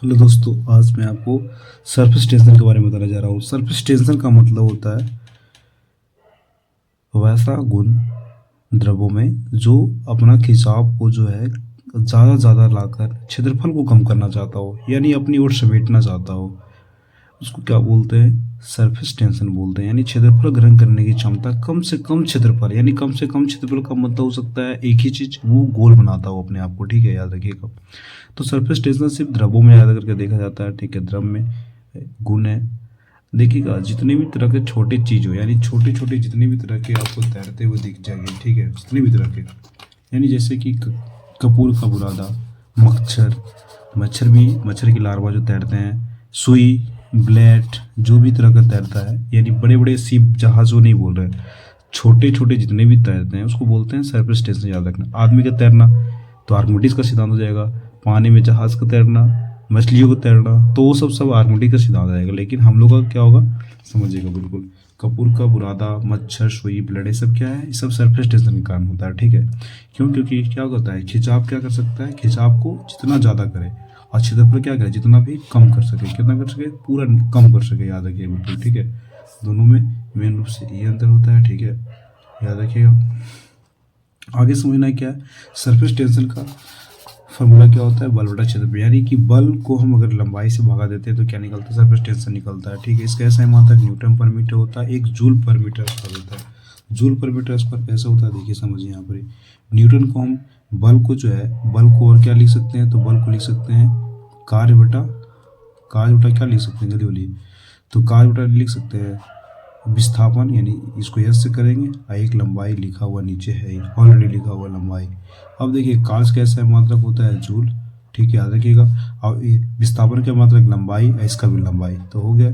Hello दोस्तों, आज मैं आपको सरफेस टेंशन के बारे में बताने जा रहा हूँ। सरफेस टेंशन का मतलब होता है वैसा गुण द्रवों में जो अपना खिंचाव को जो है ज़्यादा लाकर क्षेत्रफल को कम करना चाहता हो, यानी अपनी ओर समेटना चाहता हो। उसको क्या बोलते हैं? सरफेस टेंशन बोलते हैं। यानी क्षेत्रफल ग्रहण करने की क्षमता कम से कम क्षेत्रफल, यानी कम से कम क्षेत्रफल का मतलब हो सकता है एक ही चीज़ वो गोल बनाता हो अपने आप को। ठीक है, याद रखिएगा। तो सरफेस टेंशन सिर्फ द्रवों में ज़्यादा करके देखा जाता है। ठीक है, द्रव में गुण है। देखिएगा, जितने भी तरह के छोटे चीज़ हो, यानी छोटे छोटे जितने भी तरह के आपको तैरते हुए दिख जाएंगे। ठीक है, जितने भी तरह के, यानी जैसे कि कपूर का बुरादा, मच्छर, मच्छर की लार्वा जो तैरते हैं, सुई, ब्लेड, जो भी तरह का तैरता है, यानी बड़े बड़े सीप जहाज़ों नहीं बोल रहे, छोटे छोटे जितने भी तैरते हैं उसको बोलते हैं सरफेस टेंशन। याद रखना। आदमी का तैरना तो आर्किमिडीज का सिद्धांत हो जाएगा। पानी में जहाज का तैरना, मछलियों का तैरना, तो वो सब आर्किमिडीज का सिद्धांत हो जाएगा। लेकिन हम लोग का क्या होगा, समझिएगा बिल्कुल। कपूर का बुरादा, मच्छर, सुई, ब्लेड, ये सब क्या है? ये सब सरफेस टेंशन के कारण होता है। ठीक है, क्यों? क्योंकि क्या होता है, खिंचाव क्या कर सकता है, खिंचाव को जितना ज़्यादा करे और क्षेत्रफल क्या करे, जितना भी कम कर सके। कितना कर सके? पूरा कम कर सके। याद रखिए बिल्कुल। ठीक है, दोनों में मेन रूप से ये अंतर होता है। ठीक है, याद रखिएगा। आगे समझना है क्या है सरफेस टेंशन का फॉर्मूला क्या होता है? बल बटा क्षेत्रफल। यानी कि बल को हम अगर लंबाई से भगा देते हैं तो क्या निकलता है? सरफेस टेंशन निकलता है। ठीक है, इसका ऐसा मात्रक न्यूटन पर मीटर होता है, एक जूल पर मीटर स्क्वायर होता है। जूल पर मीटर स्क्वायर कैसा होता है, देखिए समझिए। यहाँ पर न्यूटन को हम बल को जो है, बल को और क्या लिख सकते हैं? तो बल को लिख सकते हैं कार्य बटा क्या लिख सकते हैं, जल्दी बोलिए। तो कार्य बटा लिख सकते हैं विस्थापन, यानी इसको यस से करेंगे। और एक लंबाई लिखा हुआ नीचे है, ऑलरेडी लिखा हुआ लंबाई। अब देखिए कार्य कैसा है, मात्रक होता है जूल। ठीक है, याद रखिएगा। और ये विस्थापन का मात्रक लंबाई, इसका भी लंबाई, तो हो गया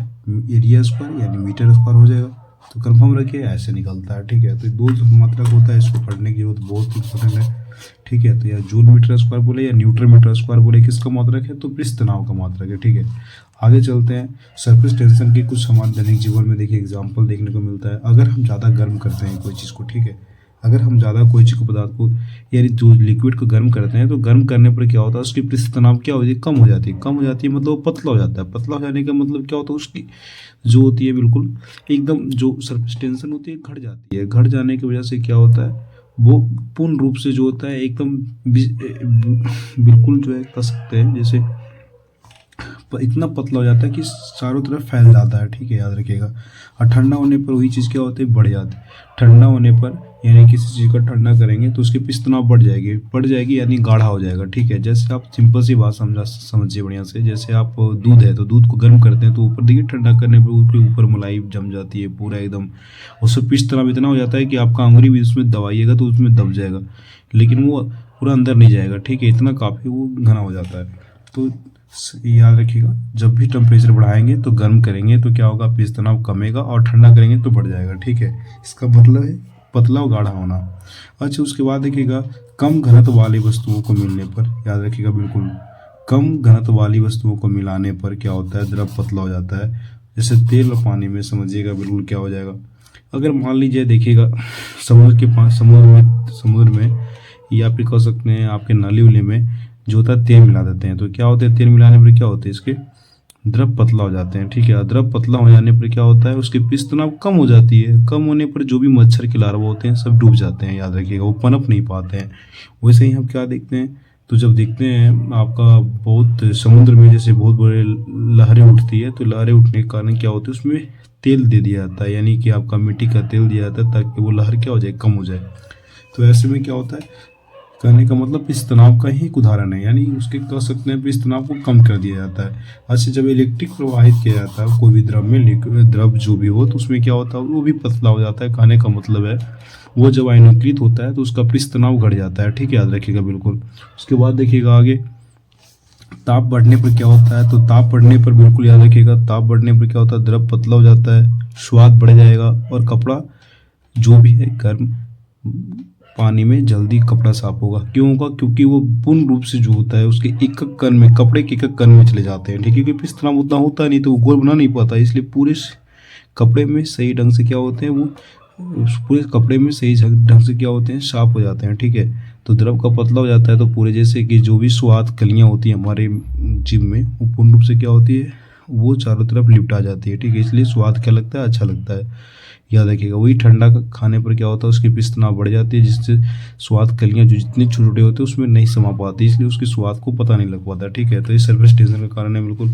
एरिया स्क्वायर यानी मीटर स्क्वायर हो जाएगा। तो कंफर्म रखिए, ऐसे निकलता है। ठीक है, तो दो जो मात्रक होता है इसको पढ़ने की जरूरत बहुत इंपॉर्टेंट है। ठीक है, तो या जूल मीटर स्क्वायर बोले या न्यूटन मीटर स्क्वायर बोले, किसका मात्रक है? तो पृष्ठ तनाव का मात्रक है। ठीक है, आगे चलते हैं। सरफेस टेंशन के कुछ हमारे दैनिक जीवन में देखिए एग्जाम्पल देखने को मिलता है। अगर हम ज़्यादा गर्म करते हैं कोई चीज़ को, ठीक है, अगर हम ज़्यादा कोई चीज़ को, पदार्थ को, यानी जो लिक्विड को गर्म करते हैं, तो गर्म करने पर क्या होता है, उसकी पृष्ठ तनाव क्या होती है? कम हो जाती है। कम हो जाती है मतलब वो पतला हो जाता है। पतला हो जाने का मतलब क्या होता है, उसकी जो होती है बिल्कुल एकदम, जो सरफेस टेंशन होती है घट जाती है। घट जाने की वजह से क्या होता है, वो पूर्ण रूप से जो होता है एकदम बिल्कुल जो है कह सकते हैं जैसे इतना पतला हो जाता है कि चारों तरफ फैल जाता है। ठीक है, याद रखिएगा। और ठंडा होने पर वही चीज़ क्या होती है, बढ़ जाती है। ठंडा होने पर यानी किसी चीज़ को ठंडा करेंगे तो उसकी पिस्तनाव बढ़ जाएगी यानी गाढ़ा हो जाएगा। ठीक है, जैसे आप सिंपल सी बात समझिए बढ़िया से। जैसे आप दूध है तो दूध को गर्म करते हैं तो ऊपर देखिए ठंडा करने पर उसके ऊपर मलाई जम जाती है पूरा एकदम। उससे पिस्तनाव इतना हो जाता है कि आपका अंगुली भी उसमें दबाइएगा तो उसमें दब जाएगा, लेकिन वो पूरा अंदर नहीं जाएगा। ठीक है, इतना काफ़ी वो घना हो जाता है। तो याद रखिएगा, जब भी टेम्परेचर बढ़ाएंगे तो गर्म करेंगे तो क्या होगा, पीस तनाव कमेगा, और ठंडा करेंगे तो बढ़ जाएगा। ठीक है, इसका मतलब है पतला और गाढ़ा होना। अच्छा, उसके बाद देखिएगा, कम घनत्व वाली वस्तुओं को मिलने पर, याद रखिएगा बिल्कुल, कम घनत्व वाली वस्तुओं को मिलाने पर क्या होता है, द्रव पतला हो जाता है। जैसे तेल और पानी में, समझिएगा बिल्कुल क्या हो जाएगा। अगर मान लीजिए देखिएगा, समुद्र में या फिर कह सकते हैं आपके नाली उली में जो होता है तेल मिला देते हैं, तो क्या होता है, तेल मिलाने पर क्या होता है, इसके द्रव पतला हो जाते हैं। ठीक है, द्रव पतला हो जाने पर क्या होता है, उसकी पृष्ठ तनाव कम हो जाती है। कम होने पर जो भी मच्छर के लार्वा होते हैं सब डूब जाते हैं। याद रखिएगा, वो पनप नहीं पाते हैं। वैसे ही हम क्या देखते हैं, तो जब देखते हैं आपका बहुत समुद्र में जैसे बहुत बड़े लहरें उठती है, तो लहरें उठने के कारण क्या होता है, उसमें तेल दे दिया जाता है, यानी कि आपका मिट्टी का तेल दिया जाता है ताकि वो लहर क्या हो जाए, कम हो जाए। तो ऐसे में क्या होता है, कहने का मतलब इस तनाव का ही एक उदाहरण है, यानी उसके कह सकते हैं इस तनाव को कम कर दिया जाता है। अच्छा, जब इलेक्ट्रिक प्रवाहित किया जाता है कोई भी द्रव में, लिक्विड द्रव जो भी हो, तो उसमें क्या होता है, वो भी पतला हो जाता है। कहने का मतलब है वो जब आयनीकृत होता है तो उसका पृष्ठ तनाव घट जाता है। ठीक है, याद रखिएगा बिल्कुल। उसके बाद देखिएगा आगे, ताप बढ़ने पर क्या होता है, तो ताप बढ़ने पर बिल्कुल याद रखिएगा, ताप बढ़ने पर क्या होता है, द्रव पतला हो जाता है, स्वाद बढ़ जाएगा, और कपड़ा जो भी है गर्म पानी में जल्दी कपड़ा साफ होगा। क्यों होगा? क्योंकि वो पूर्ण रूप से जो होता है उसके एक एक कण में, कपड़े के एक एक कण में चले जाते हैं। ठीक है, क्योंकि इस तरह उतना होता नहीं तो वो गोल बना नहीं पाता, इसलिए पूरे कपड़े में सही ढंग से क्या होते हैं, वो पूरे कपड़े में सही ढंग से क्या होते हैं, साफ हो जाते हैं। ठीक है, तो द्रव का पतला हो जाता है तो पूरे जैसे कि जो भी स्वाद कलियाँ होती हैं हमारे जिम में वो पूर्ण रूप से क्या होती है, वो चारों तरफ लिपटा जाती है। ठीक है, इसलिए स्वाद क्या लगता है, अच्छा लगता है। याद रखिएगा, वही ठंडा खाने पर क्या होता है, उसकी पिस्तना बढ़ जाती है, जिससे स्वाद कलियाँ जो जितनी छोटे छोटे होते हैं उसमें नहीं समा पाती, इसलिए उसके स्वाद को पता नहीं लग पाता। ठीक है, तो ये सरफेस टेंशन का कारण है बिल्कुल।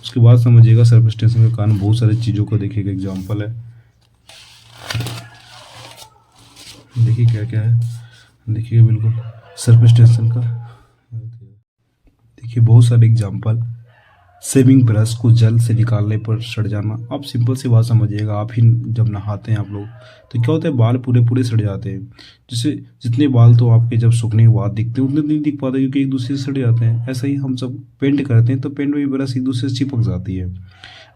उसके बाद समझिएगा सरफेस टेंशन का कारण बहुत सारी चीज़ों को देखिएगा, एग्जाम्पल है, देखिए क्या क्या है, देखिएगा बिल्कुल सरफेस टेंशन का, देखिए बहुत सारे एग्जाम्पल। शेविंग ब्रश को जल से निकालने पर सड़ जाना। आप सिंपल सी बात समझिएगा, आप ही जब नहाते हैं आप लोग तो क्या होता है, बाल पूरे पूरे सड़ जाते हैं। जैसे जितने बाल तो आपके जब सूखने के बाद दिखते हैं उतने नहीं दिख पाते, क्योंकि एक दूसरे से सड़ जाते हैं। ऐसा ही हम सब पेंट करते हैं तो पेंट में भी ब्रश एक दूसरे से चिपक जाती है।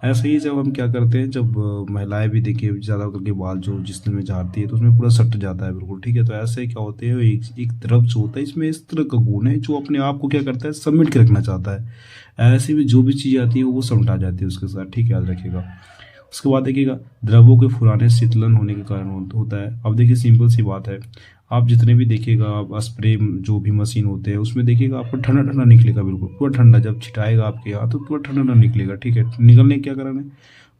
ऐसे ही जब हम क्या करते हैं, जब महिलाएं भी देखिए ज़्यादा करके बाल जो जिसमें में झाड़ती है तो उसमें पूरा सट जाता है बिल्कुल। ठीक है, तो ऐसे क्या होते हैं, एक तरफ जो होता है इसमें इस तरह का गुण है जो अपने आप को क्या करता है, समेट के रखना चाहता है। ऐसे में जो भी चीज़ आती है वो समटा जाती है उसके साथ। ठीक है, याद रखिएगा। उसके बाद देखिएगा द्रवों के फुराने शीतलन होने के कारण होता है। अब देखिए सिंपल सी बात है, आप जितने भी देखिएगा आप स्प्रे जो भी मशीन होते हैं उसमें देखिएगा आपको ठंडा ठंडा निकलेगा, बिल्कुल पूरा ठंडा। जब छिटाएगा आपके यहाँ तो पूरा ठंडा ठंडा निकलेगा। ठीक है, निकलने क्या कारण है,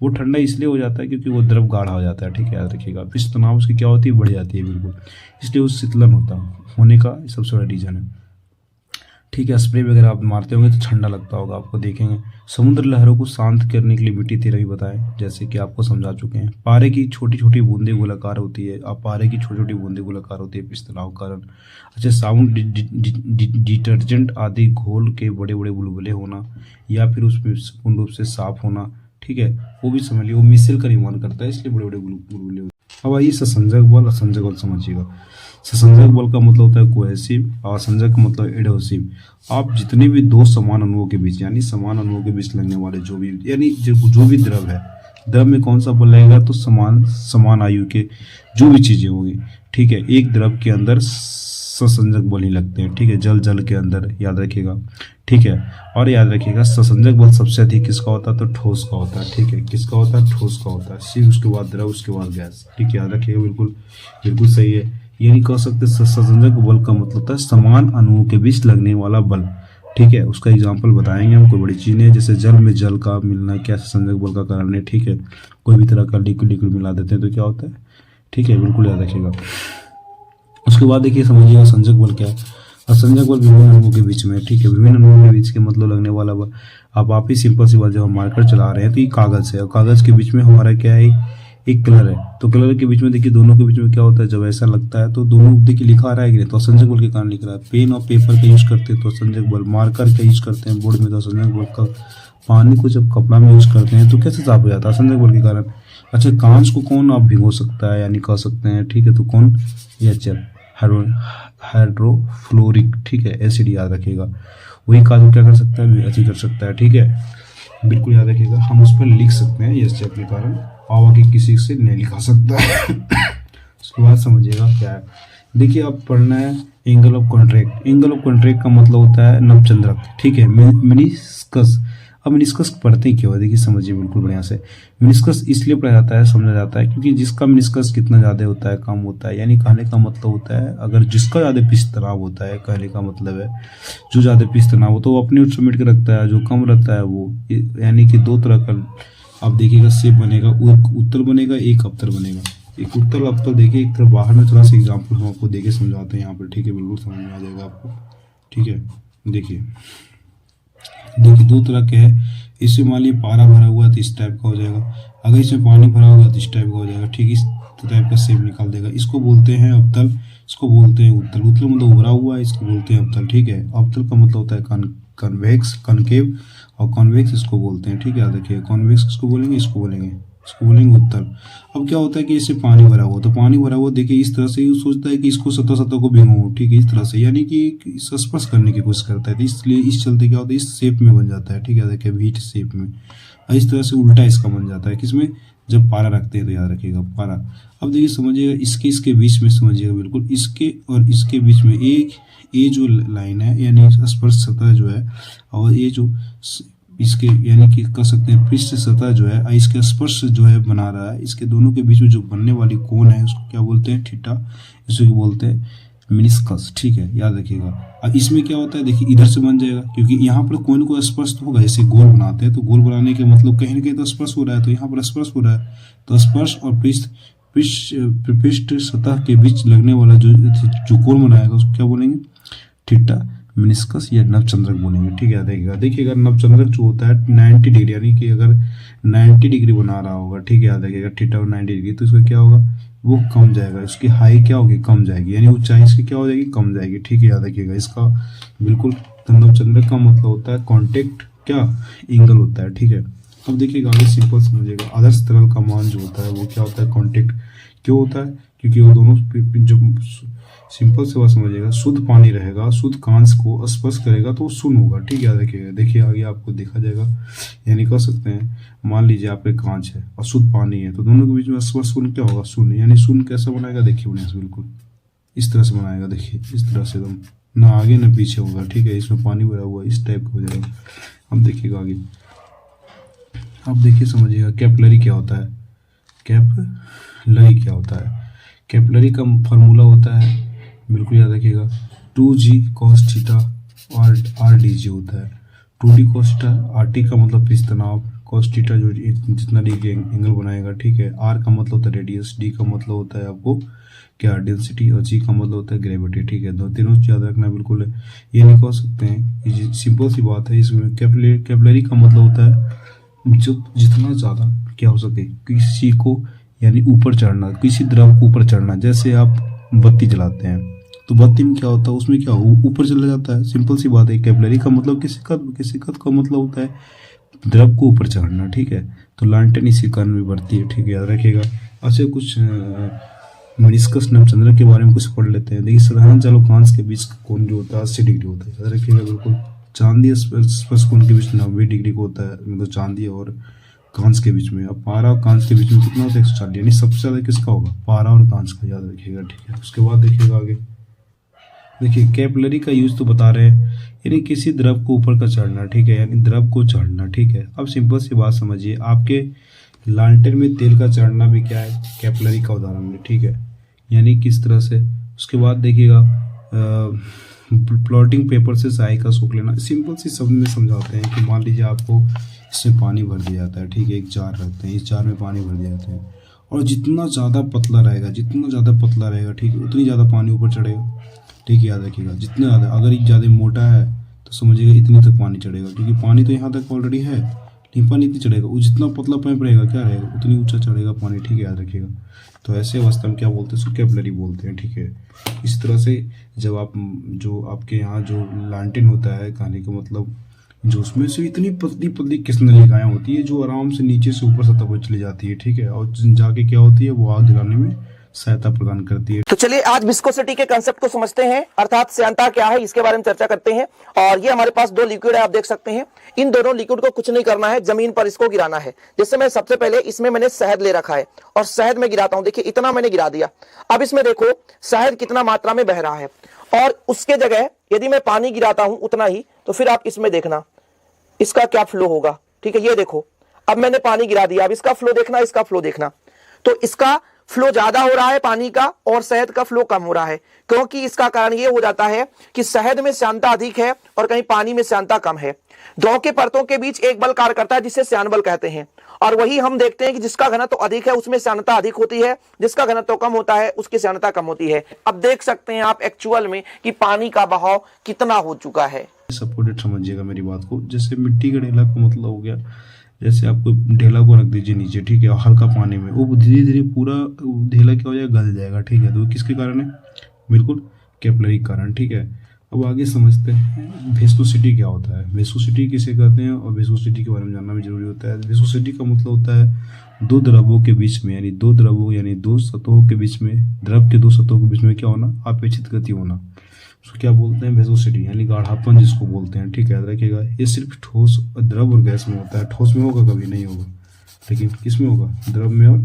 वो ठंडा इसलिए हो जाता है क्योंकि वो द्रव गाढ़ा हो जाता है। ठीक है, याद रखिएगा। फिर तनाव उसकी क्या होती है, बढ़ जाती है बिल्कुल, इसलिए वो शीतलन होने का सबसे बड़ा रीज़न है। ठीक है, स्प्रे वगैरह आप मारते होंगे तो ठंडा लगता होगा आपको, देखेंगे। समुद्र लहरों को शांत करने के लिए मिट्टी तेरा भी बताएं, जैसे कि आपको समझा चुके हैं। पारे की छोटी छोटी बूंदे गोलाकार होती है, अब पारे की छोटी छोटी बूंदे गोलाकार होती है पिस्तनाव कारण। अच्छा, साबुन डिटर्जेंट आदि घोल के बड़े बड़े बुलबुले होना या फिर उसमें पूर्ण रूप से साफ होना। ठीक है, वो भी समझ लिया, वो मिसल का निर्माण करता है इसलिए बड़े बड़े बुलबुले होते हैं। अब आइए ससंजक बल, असंजक बल समझिएगा। ससंजक बल का मतलब होता है कोहेसिव, और असंजक का मतलब एडहेसिव। आप जितने भी दो समान अणुओं के बीच, यानी समान अणुओं के बीच लगने वाले जो भी, यानी जो भी द्रव है, द्रव में कौन सा बल लगेगा, तो समान आयु के जो भी चीजें होंगी। ठीक है, एक द्रव के अंदर ससंजक बल ही लगते हैं। ठीक है, जल के अंदर, याद रखिएगा। ठीक है, और याद रखिएगा ससंजक बल सबसे अधिक किसका होता है, तो ठोस का होता है। ठीक है, किसका होता है, ठोस का होता है। सिर्फ उसके बाद द्रव, उसके बाद गैस। ठीक है, याद रखिएगा, बिल्कुल बिल्कुल सही है। ये नहीं कह सकते ससंजक बल का मतलब होता है समान अणुओं के बीच लगने वाला बल। ठीक है, उसका एग्जाम्पल बताएंगे हम, कोई बड़ी चीज नहीं है। जैसे जल में जल का मिलना क्या ससंजक बल का कारण है। ठीक है, कोई भी तरह का लिक्विड मिला देते हैं तो क्या होता है। ठीक है, बिल्कुल याद रखिएगा। उसके बाद देखिए समझिएगा संजक बल क्या है। असंजक बल विभिन्न अणुओं के बीच में। ठीक है, विभिन्न अणुओं के बीच के मतलब लगने वाला बल। अब आप ही सिंपल सी बात, जब हम मार्कर चला रहे हैं तो ये कागज है और कागज के बीच में हमारा क्या है, एक कलर है। तो कलर के बीच में देखिए दोनों के बीच में क्या होता है, जब ऐसा लगता है तो दोनों देखिए लिखा आ रहा है कि नहीं, तो असंजक बल के कारण लिख रहा है। पेन और पेपर का यूज करते हैं तो असंजक बल, मार्कर का यूज करते हैं बोर्ड में तो असंजक बल का, पानी को जब कपड़ा में यूज करते हैं तो कैसे साफ हो जाता है, असंजक बल के कारण। अच्छा, कांच को कौन आप भिगो सकता है, यानी कह सकते हैं। ठीक है, तो कौन, एचएल, हाइड्रोफ्लोरिक, ठीक है, एसिड, याद रखिएगा। वही कांच क्या कर सकता है, अच्छी कर सकता है। ठीक है, बिल्कुल याद रखिएगा। हम उस पर लिख सकते हैं यस के कारण, और बाकी किसी से नहीं लिखा सकता है। उसके बाद समझिएगा क्या है, देखिए अब पढ़ना है angle of contract. Angle of contract का मतलब होता है नभचंद्रक। ठीक है, मिनिस्कस। अब मिनिस्कस पढ़ते क्यों है, देखिए समझिए बिल्कुल बढ़िया से। मिनिस्कस इसलिए पढ़ा जाता है, समझा जाता है, क्योंकि जिसका मिनिस्कस कितना ज़्यादा होता है, कम होता है, यानी कहने का मतलब होता है अगर जिसका ज़्यादा पिच तनाव होता है, कहने का मतलब है जो ज़्यादा पिच तनाव हो तो वो अपने समेट के रखता है, जो कम रहता है वो, यानी कि दो तरह का आप देखिएगा शेप बनेगा, उत्तल बनेगा, एक अवतल बनेगा। एक उत्तल अवतल देखिए, एक तरफ बाहर में थोड़ा सा एग्जाम्पल हम आपको देके समझाते हैं यहाँ पर। ठीक है, बिल्कुल समझ में आ जाएगा आपको। ठीक है, देखिए दो तरह के हैं। इसमें मान लीजिए पारा भरा हुआ है तो इस टाइप का हो जाएगा, अगर इसमें पानी भरा होगा तो इस टाइप का हो जाएगा। ठीक, इस टाइप का शेप निकाल देगा। इसको बोलते हैं अवतल, इसको बोलते हैं उत्तल। उत्तल मतलब उभरा हुआ है, इसको बोलते हैं अवतल। ठीक है, अवतल का मतलब होता है कन्वेक्स, कनकेव, और कॉन्वेक्स इसको बोलते हैं। ठीक है, याद रखिए। कॉन्वेक्स इसको बोलेंगे, इसको बोलेंगे उत्तल। अब क्या होता है कि इससे पानी भरा हुआ, तो पानी भरा हुआ देखिए इस तरह से ये सोचता है कि इसको सतह को भिगो। ठीक है, इस तरह से, यानी कि स्पर्श करने की कोशिश करता है, तो इसलिए इस चलते क्या होता है, इस शेप में बन जाता है। ठीक है, देखिए वीट शेप में। इस तरह से उल्टा इसका बन जाता है, किसमें, जब पारा रखते हैं तो याद रखिएगा पारा। अब देखिए समझिएगा, इसके बीच में समझिएगा बिल्कुल, इसके और इसके बीच में एक ये जो लाइन है, यानी स्पर्श सतह जो है, और ये जो इसके यानी कि कह सकते हैं पृष्ठ सतह जो है, इसके स्पर्श जो है बना रहा है, इसके दोनों के बीच में जो बनने वाली कोण है उसको क्या बोलते हैं, थीटा। इसको बोलते हैं मिनिस्कस, ठीक है, याद रखिएगा। अब इसमें क्या होता है, देखिए इधर से बन जाएगा, क्योंकि यहाँ पर कोई ना कोई स्पर्श तो होगा। जैसे गोल बनाते हैं तो गोल बनाने के मतलब कहीं ना कहीं तो स्पर्श हो रहा है, तो यहाँ पर स्पर्श हो रहा है, तो स्पर्श और पृष्ठ पृष्ठ पृष्ठ सतह के बीच लगने वाला जो कोण बनाएगा उसको क्या बोलेंगे, थीटा मिनिस्कस या नवचंद्रक बोलेंगे, ठीक है। देखिएगा नवचंद्रक जो होता है 90 डिग्री, यानी कि अगर 90 डिग्री बना रहा होगा, ठीक है, याद रखिएगा थीटा और 90 डिग्री, तो इसका क्या होगा, वो कम जाएगा, उसकी हाई क्या होगी, कम जाएगी, यानी ऊंचाई इसकी क्या हो जाएगी, कम जाएगी, ठीक है, याद रखिएगा इसका बिल्कुल। नवचंद्रक का मतलब होता है कॉन्टेक्ट क्या एंगल होता है, ठीक है। अब देखिएगा आगे सिंपल समझिएगा, आदर्श तरल का मान जो होता है वो क्या होता है, कॉन्टेक्ट क्यों होता है, क्योंकि वो दोनों जो सिंपल से बात समझिएगा, शुद्ध पानी रहेगा, शुद्ध कांच को स्पर्श करेगा तो वो शून्य होगा, ठीक है, याद रखिएगा। देखिए आगे आपको देखा जाएगा, यानी कह सकते हैं मान लीजिए आपके कांच है और शुद्ध पानी है, तो दोनों के बीच में स्पर्श शून्य क्या होगा, शून्य, यानी शून्य कैसा बनाएगा, देखिए बढ़िया से बिल्कुल इस तरह से बनाएगा, देखिए इस तरह से एकदम ना आगे ना पीछे होगा, ठीक है, इसमें पानी भरा हुआ इस टाइप का हो जाएगा। अब देखिएगा आगे, अब देखिए समझिएगा कैपिलरी क्या होता है, कैपिलरी क्या होता है, कैपिलरी का फार्मूला होता है, बिल्कुल याद रखिएगा, 2g cos थीटा और RdG होता है। 2d cos थीटा, RT का मतलब पृष्ठ तनाव, cos थीटा जो जितना डिग्री एंगल बनाएगा, ठीक है, R का मतलब होता है रेडियस, D का मतलब होता है आपको क्या डेंसिटी, और G का मतलब होता है ग्रेविटी, ठीक है, दो तीनों याद रखना बिल्कुल है। ये नहीं कह सकते हैं, ये सिंपल सी बात है। इसमें कैपिलरी का मतलब होता है जो जितना ज़्यादा क्या हो सके किसी को, यानी ऊपर चढ़ना, किसी द्रव को ऊपर चढ़ना, जैसे आप बत्ती जलाते हैं तो बत्ती में क्या होता है, उसमें क्या ऊपर चला जाता है, सिंपल सी बात है। कैपिलरी का मतलब किसी कद का मतलब होता है द्रव को ऊपर चढ़ना, ठीक है, तो लालटेन इसी कारण भी बढ़ती है, ठीक है, याद रखिएगा। अच्छा कुछ मेनिस्कस नवचंद्रक के बारे में कुछ पढ़ लेते हैं। देखिए साधारण चालकांश के बीच कोण जो होता है 80 डिग्री होता है, याद रखिएगा बिल्कुल। चांदी स्पर्श कोण के बीच 90 डिग्री को होता है, मतलब चांदी और कांच के बीच में। अब पारा और कांच के बीच में कितना होता है, 140, यानी सबसे ज़्यादा किसका होगा, पारा और कांच का, याद रखिएगा, ठीक है। उसके बाद देखिएगा आगे, देखिए कैपिलरी का यूज तो बता रहे हैं, यानी किसी द्रव को ऊपर का चढ़ना, ठीक है, यानी द्रव को चढ़ना, ठीक है। अब सिंपल सी बात समझिए, आपके लालटेन में तेल का चढ़ना भी क्या है, कैपिलरी का उदाहरण है, ठीक है, यानी किस तरह से। उसके बाद देखिएगा प्लॉटिंग पेपर से स्याही का सूख लेना, सिंपल सी शब्द में समझाते हैं कि मान लीजिए आपको इसमें पानी भर दिया जाता है, ठीक है, एक जार रखते हैं, इस जार में पानी भर दिया जाता है, और जितना ज़्यादा पतला रहेगा, ठीक है, उतनी ज़्यादा पानी ऊपर चढ़ेगा, ठीक है, याद रखिएगा। जितना ज़्यादा, अगर ये ज़्यादा मोटा है तो समझिएगा इतनी तक पानी चढ़ेगा, क्योंकि पानी तो यहाँ तक ऑलरेडी है, लेकिन पानी इतनी चढ़ेगा, वो जितना पतला पाइप रहेगा क्या रहेगा, उतनी ऊंचा चढ़ेगा पानी, ठीक है, याद रखिएगा। तो ऐसे अवस्था में क्या बोलते हैं, उसको कैपिलरी बोलते हैं, ठीक है। इस तरह से जब आप जो आपके यहाँ जो लालटेन होता है, कहने का मतलब जो उसमें से इतनी पतली पतली कृष्णरेखाएं होती है जो आराम से नीचे से ऊपर सतह पर चली जाती है, ठीक है, और जाके क्या होती है, वो आग जलाने में सहायता प्रदान करती है। तो चलिए आज विस्कोसिटी के कांसेप्ट को समझते हैं, अर्थात श्यानता क्या है इसके बारे में चर्चा करते हैं। और ये हमारे पास दो लिक्विड है, आप देख सकते हैं। इन दोनों लिक्विड को कुछ नहीं करना है, जमीन पर इसको गिराना है। जैसे मैं सबसे पहले इसमें मैंने शहद ले रखा है और शहद में गिराता हूं, देखिए इतना मैंने गिरा दिया। अब इसमें देखो शहद कितना मात्रा में बह रहा है, और उसके जगह यदि मैं पानी गिराता हूं उतना ही, तो फिर आप इसमें देखना इसका क्या फ्लो होगा, ठीक है। ये देखो अब मैंने पानी गिरा दिया, अब इसका फ्लो देखना, इसका फ्लो देखना, तो इसका फ्लो ज्यादा हो रहा है पानी का और शहद का फ्लो कम हो रहा है, क्योंकि इसका कारण यह हो जाता है कि शहद में श्यानता अधिक है और कहीं पानी में श्यानता कम है। द्रव के परतों के बीच एक बल कार्य करता है जिसे श्यान बल कहते हैं, और वही हम देखते हैं कि जिसका घनत्व तो अधिक है उसमें श्यानता अधिक होती है, जिसका घनत्व तो कम होता है उसकी श्यानता कम होती है। अब देख सकते हैं आप एक्चुअल में कि पानी का बहाव कितना हो चुका है। सपोर्टेड समझिएगा मेरी बात को। जैसे मिट्टी का ढेला का मतलब हो गया, जैसे आपको ढेला को रख दीजिए नीचे, ठीक है, हल्का पानी में, वो धीरे धीरे पूरा ढेला क्या हो जाएगा, गल जाएगा, ठीक है। तो किसके कारण है, बिल्कुल कैपिलरी कारण, ठीक है। अब आगे समझते हैं विस्कोसिटी क्या होता है, विस्कोसिटी किसे कहते हैं, और विस्कोसिटी के बारे में जानना भी जरूरी होता है। विस्कोसिटी का मतलब होता है दो द्रवों के बीच में, यानी दो द्रवों यानी दो सतहों के बीच में, द्रव के दो सतहों के बीच में क्या होना, अपेक्षित गति होना, उसको क्या बोलते हैं, विस्कोसिटी, यानी गाढ़ापन जिसको बोलते हैं, ठीक है, याद रखिएगा। ये सिर्फ ठोस द्रव और गैस में होता है, ठोस में होगा कभी नहीं होगा, लेकिन किस में होगा, द्रव में और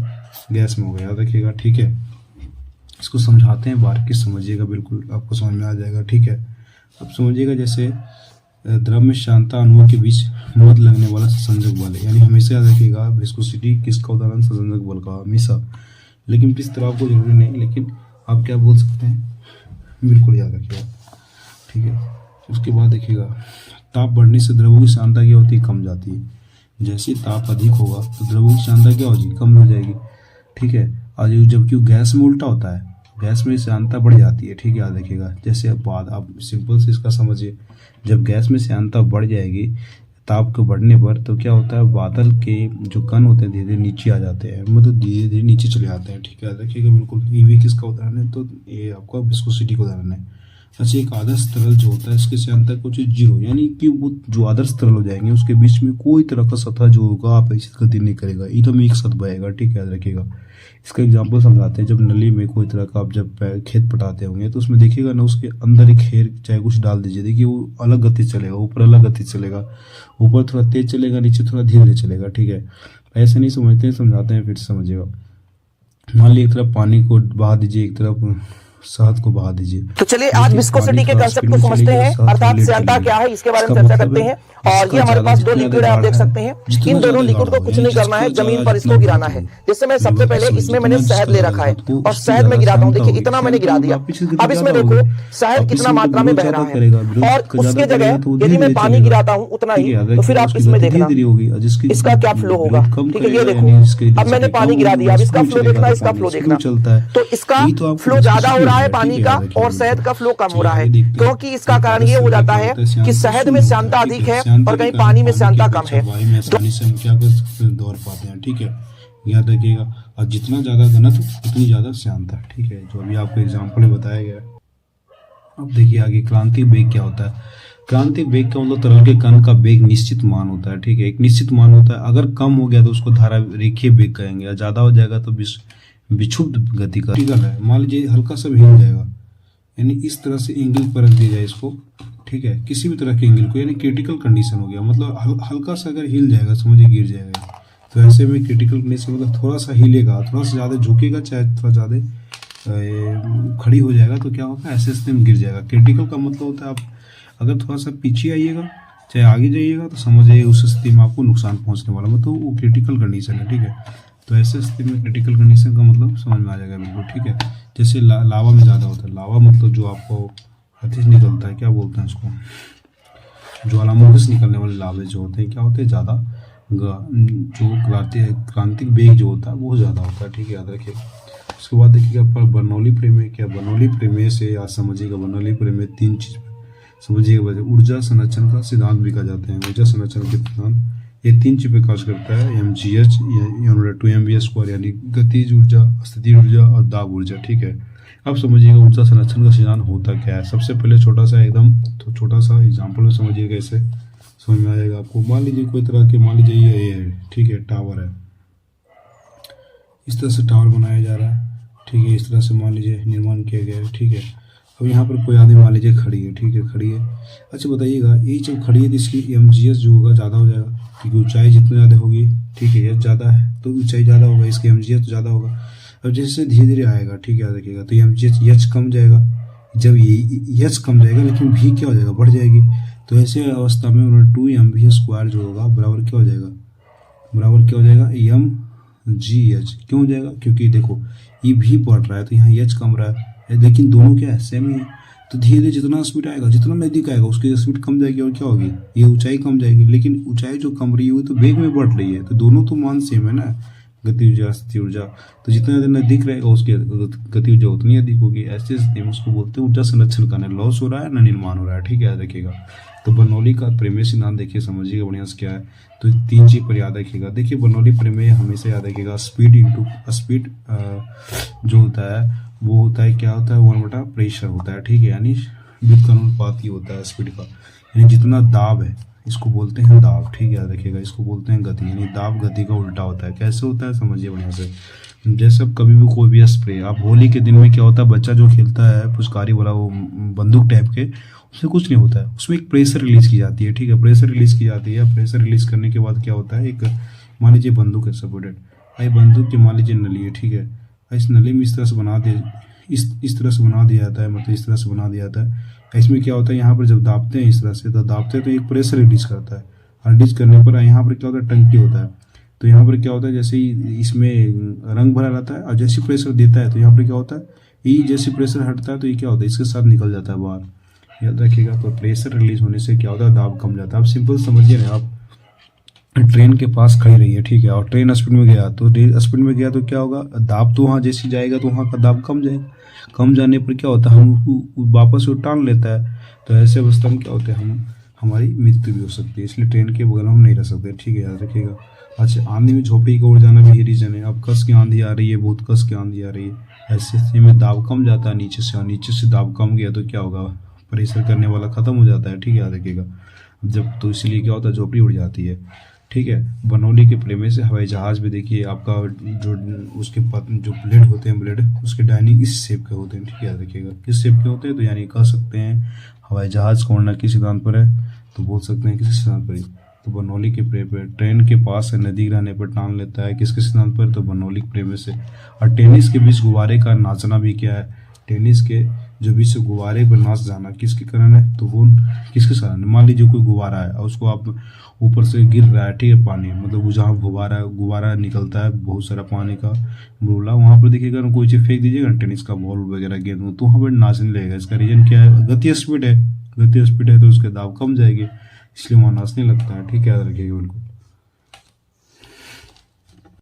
गैस में होगा, याद रखिएगा, ठीक है। इसको समझाते हैं, बारीकी समझिएगा, बिल्कुल आपको समझ में आ जाएगा, ठीक है। अब समझिएगा जैसे द्रव में श्यानता अणुओं के बीच मध्य लगने वाला संसंजक बल है, यानी हमेशा याद रखिएगा विस्कोसिटी किसका उदाहरण, संसंजक बल का हमेशा, लेकिन इस तरह आपको जरूरी नहीं, लेकिन आप क्या बोल सकते हैं, बिल्कुल याद रखिएगा, ठीक है। उसके बाद देखिएगा, ताप बढ़ने से द्रवों की सांद्रता क्या होती है, कम जाती है। जैसे ताप अधिक होगा तो द्रवों की सांद्रता क्या होगी, कम हो जाएगी, ठीक है। और जबकि गैस में उल्टा होता है, गैस में सांद्रता बढ़ जाती है, ठीक है, याद रखिएगा। जैसे अब बात आप सिंपल से इसका समझिए, जब गैस में सांद्रता बढ़ जाएगी ताप के बढ़ने पर, तो क्या होता है, बादल के जो कण होते हैं धीरे धीरे नीचे आ जाते हैं, मतलब धीरे धीरे नीचे चले जाते हैं, ठीक है, याद रखिएगा बिल्कुल। ये भी किसका उदाहरण है, तो ये आपका विस्कोसिटी का उदाहरण है। अच्छा, एक आदर्श तरल जो होता है इसके सांद्रता कुछ जीरो, यानी कि वो जो आदर्श तरल हो जाएंगे उसके बीच में कोई तरह का सतह जो होगा अपेक्षित गति नहीं करेगा, एकदम एक साथ बहेगा, ठीक है, याद रखिएगा। इसका एग्जाम्पल समझाते हैं। जब नली में कोई तरह का आप जब खेत पटाते होंगे तो उसमें देखिएगा ना, उसके अंदर एक खेर चाहे कुछ डाल दीजिए, देखिए वो अलग गति चलेगा, ऊपर अलग गति चलेगा, ऊपर थोड़ा तेज चलेगा, नीचे थोड़ा धीरे धीरे चलेगा, ठीक है। ऐसे नहीं समझते हैं, समझाते हैं, फिर समझिएगा। मान लीजिए एक तरफ पानी को बहा दीजिए, एक तरफ शहद को बहा दीजिए। तो चलिए आज विस्कोसिटी के कंसेप्ट को समझते हैं, अर्थात श्यानता क्या है इसके बारे में चर्चा करते हैं। और ये हमारे पास दो लिक्विड है, आप देख सकते हैं। इन दोनों लिक्विड को कुछ नहीं करना है, जमीन पर इसको गिराना है। जिससे मैं सबसे पहले इसमें मैंने शहद ले रखा है और शहद में गिराता हूँ। देखिए इतना मैंने गिरा दिया। अब इसमें देखो शहद कितना मात्रा में बह रहा है, और उसके जगह यदि मैं पानी गिराता हूँ उतना ही, तो फिर आप इसमें देखना इसका क्या फ्लो होगा, ठीक है। ये देखो अब मैंने पानी गिरा दिया, अब इसका फ्लो देखना, इसका फ्लो देखना। तो इसका फ्लो ज्यादा हो रहा है पानी का, और शहद का फ्लो कम हो रहा है, क्योंकि इसका कारण ये हो जाता है कि शहद में श्यानता अधिक है और कहीं पानी में श्यानता कम है। आसानी से हम क्या कर सकते हैं, दौड़ पाते हैं, ठीक है, याद रखिएगा। और जितना ज्यादा घनत्व उतनी ज्यादा श्यानता, ठीक है, जो अभी आपको एग्जाम्पल में बताया गया है। अब देखिए आगे क्रांतिक वेग क्या होता है। क्रांतिक वेग का मतलब तरल के कण का वेग निश्चित मान होता है, ठीक है, एक निश्चित मान होता है। अगर कम हो गया तो उसको धारा रेखीय वेग कहेंगे, और ज्यादा हो जाएगा तो विक्षुब्ध गति का है। मान लीजिए हल्का सा भी हिल जाएगा, यानी इस तरह से एंगल पर रख दिया जाए इसको, ठीक है, किसी भी तरह के एंगल को, यानी क्रिटिकल कंडीशन हो गया, मतलब हल्का सा अगर हिल जाएगा समझिए गिर जाएगा। तो ऐसे में क्रिटिकल कंडीशन मतलब थोड़ा सा हिलेगा, थोड़ा सा ज़्यादा झुकेगा, चाहे थोड़ा ज़्यादा खड़ी हो जाएगा, तो क्या होगा, ऐसे स्थिति में गिर जाएगा। क्रिटिकल का मतलब होता है आप अगर थोड़ा सा पीछे आइएगा चाहे आगे जाइएगा तो समझिए उस स्थिति में आपको नुकसान पहुँचने वाला, मतलब वो क्रिटिकल कंडीशन है, ठीक है। तो ऐसे स्थिति में क्रिटिकल कंडीशन का मतलब समझ में आ जाएगा बिल्कुल, ठीक है। जैसे लावा में ज़्यादा होता है, लावा मतलब जो आपको अतिश निकलता है, क्या बोलते हैं उसको, ज्वालामुखी से निकलने वाले लावे जो होते हैं क्या होते हैं, ज़्यादा जो क्रांतिक वेग जो होता है वो ज़्यादा होता है, ठीक है, याद रखिए। उसके बाद देखिएगा पर बर्नौली प्रमेय क्या, बर्नौली प्रमेय से आज समझिएगा, बर्नौली प्रमेय तीन चीज़ समझिएगा। ऊर्जा संरक्षण का सिद्धांत भी कहा जाता है, ऊर्जा संरक्षण के सिद्धांत ये तीन चीज़ पे कार्य करता है, mgh 2mv², यानी गतिज ऊर्जा, स्थितिज ऊर्जा और दाब ऊर्जा, ठीक है। अब समझिएगा ऊर्जा संरक्षण का सिद्धांत होता क्या है। सबसे पहले छोटा सा एकदम तो छोटा सा एग्जांपल में समझिएगा, ऐसे समझ में आ जाएगा आपको। मान लीजिए कोई तरह के, मान लीजिए ये है, ठीक है, टावर है, इस तरह से टावर बनाया जा रहा है, ठीक है, इस तरह से मान लीजिए निर्माण किया गया है, ठीक है। अब यहाँ पर कोई आदमी मान लीजिए खड़ी है, ठीक है, खड़ी है। अच्छा बताइएगा ये जब खड़ी है तो इसकी mgh जो होगा ज़्यादा हो जाएगा, क्योंकि ऊंचाई जितनी ज़्यादा होगी, ठीक है, एच ज़्यादा है तो ऊंचाई ज़्यादा होगा, इसकी mgh तो ज़्यादा होगा। अब जैसे धीरे धीरे आएगा, ठीक है, याद रखिएगा, तो mgh एच कम जाएगा। जब ये एच कम जाएगा लेकिन भी क्या हो जाएगा, बढ़ जाएगी। तो ऐसे अवस्था में उन्होंने 2mv² जो होगा बराबर क्या हो जाएगा, बराबर क्या हो जाएगा, mgh। क्यों हो जाएगा, क्योंकि देखो ये भी बढ़ रहा है तो यहाँ एच कम रहा है, लेकिन दोनों क्या है, सेम ही है। तो धीरे धीरे जितना स्पीड आएगा, जितना नजदीक आएगा उसकी स्पीड कम जाएगी, और क्या होगी, ये ऊंचाई कम जाएगी। लेकिन ऊंचाई जो कम रही है तो वेग में बढ़ रही है, तो दोनों तो मान सेम है ना, गति ऊर्जा स्थिति ऊर्जा। तो जितना ज़्यादा नजदीक रहेगा उसकी गति ऊर्जा उतनी अधिक होगी। ऐसे स्थिति में उसको बोलते हैं ऊर्जा संरक्षण का, न लॉस हो रहा है न निर्माण हो रहा है, ठीक है, याद रखिएगा। तो बर्नौली का प्रमेय सिद्धांत देखिए, समझिएगा बढ़िया से क्या है। तो तीन चीज़ पर याद रखिएगा। देखिए बर्नौली प्रमेय हमेशा याद रखिएगा, स्पीड इंटू स्पीड जो होता है वो होता है क्या होता है, 1/, प्रेशर होता है, ठीक है, यानी विद्युत का अनुपात ही होता है स्पीड का, यानी जितना दाब है इसको बोलते हैं दाब, ठीक है, याद रखिएगा। इसको बोलते हैं गति, यानी दाब गति का उल्टा होता है। कैसे होता है समझिए बढ़िया से। जैसे अब कभी भी कोई भी स्प्रे, आप होली के दिन में क्या होता है, बच्चा जो खेलता है पुचकारी वाला वो बंदूक टाइप के, उसमें कुछ नहीं होता है, उसमें एक प्रेशर रिलीज की जाती है, ठीक है, प्रेशर रिलीज की जाती है। प्रेशर रिलीज करने के बाद क्या होता है, एक मान लीजिए बंदूक है सपोर्टेड, आई बंदूक की मान लीजिए नली है, ठीक है, इस नली में इस तरह से बना दिया, इस तरह से बना दिया जाता है, मतलब इस तरह से बना दिया जाता है। इसमें क्या होता है, यहाँ पर जब दाबते हैं इस तरह से, तो दाबते हैं तो एक प्रेशर रिलीज करता है, और रिलीज करने पर यहाँ पर क्या होता है, टंकी होता है। तो यहाँ पर क्या होता है, जैसे ही इसमें रंग भरा रहता है और जैसे प्रेशर देता है तो यहाँ पर क्या होता है, ये जैसे प्रेशर हटता है तो ये क्या होता है, इसके साथ निकल जाता है बाहर, याद रखिएगा। तो प्रेशर रिलीज होने से क्या होता है, दाब कम जाता है। आप सिंपल समझिए ना, आप ट्रेन के पास खड़ी रही है, ठीक है, और ट्रेन स्पीड में गया, तो स्पीड में गया तो क्या होगा, दाब तो वहाँ जैसी जाएगा तो वहाँ का दाब कम जाएगा। कम जाने पर क्या होता है, हम उसको वापस वो टान लेता है। तो ऐसे अवस्था में क्या होता है, हमारी मृत्यु भी हो सकती है। इसलिए ट्रेन के बगल में हम नहीं रह सकते, ठीक है, याद रखिएगा। अच्छा, आंधी में झोपड़ी की ओर जाना भी ये रीजन है। अब कस की आंधी आ रही है, बहुत कस की आंधी आ रही है, ऐसे स्थिति में दाब कम जाता है नीचे से, और नीचे से दाब कम गया तो क्या होगा, प्रेशर करने वाला खत्म हो जाता है, ठीक है, याद रखिएगा। जब तो इसलिए क्या होता है, झोपड़ी उड़ जाती है, ठीक है। बनौली के प्रेमे से हवाई जहाज भी देखिए, आपका जो उसके जो ब्लेड होते हैं, ब्लेड उसके डाइनिंग इस शेप के होते हैं, ठीक है, याद रखिएगा। किस शेप के होते हैं, तो यानी कह सकते हैं हवाई जहाज को उड़ना किस सिद्धांत पर है, तो बोल सकते हैं किस सिद्धांत पर ही। तो बनौली के प्रेम पर, ट्रेन के पास है नदी गिराने पर टांग लेता है, किसके सिद्धांत पर, तो बनौली के प्रेम से। और टेनिस के बीच गुब्बारे का नाचना भी क्या है, टेनिस के जो बीच गुब्बारे पर नाच जाना किसके कारण है, तो वो किसके कारण है। मान लीजिए कोई गुब्बारा है और उसको आप ऊपर से गिर रहा है, ठीक है, पानी, मतलब जहाँ गुब्बारा निकलता है बहुत सारा पानी का बुलबुला, वहाँ पर देखिएगा कोई चीज़ फेंक दीजिएगा, टेनिस का बॉल वगैरह गेंद, तो वहाँ पर नाचने लगेगा। इसका रीजन क्या है, गति स्पीड है, गति स्पीड है तो उसके दाब कम जाएगी, इसलिए वहाँ नाचने लगता है, ठीक है, याद रखिएगा उनको।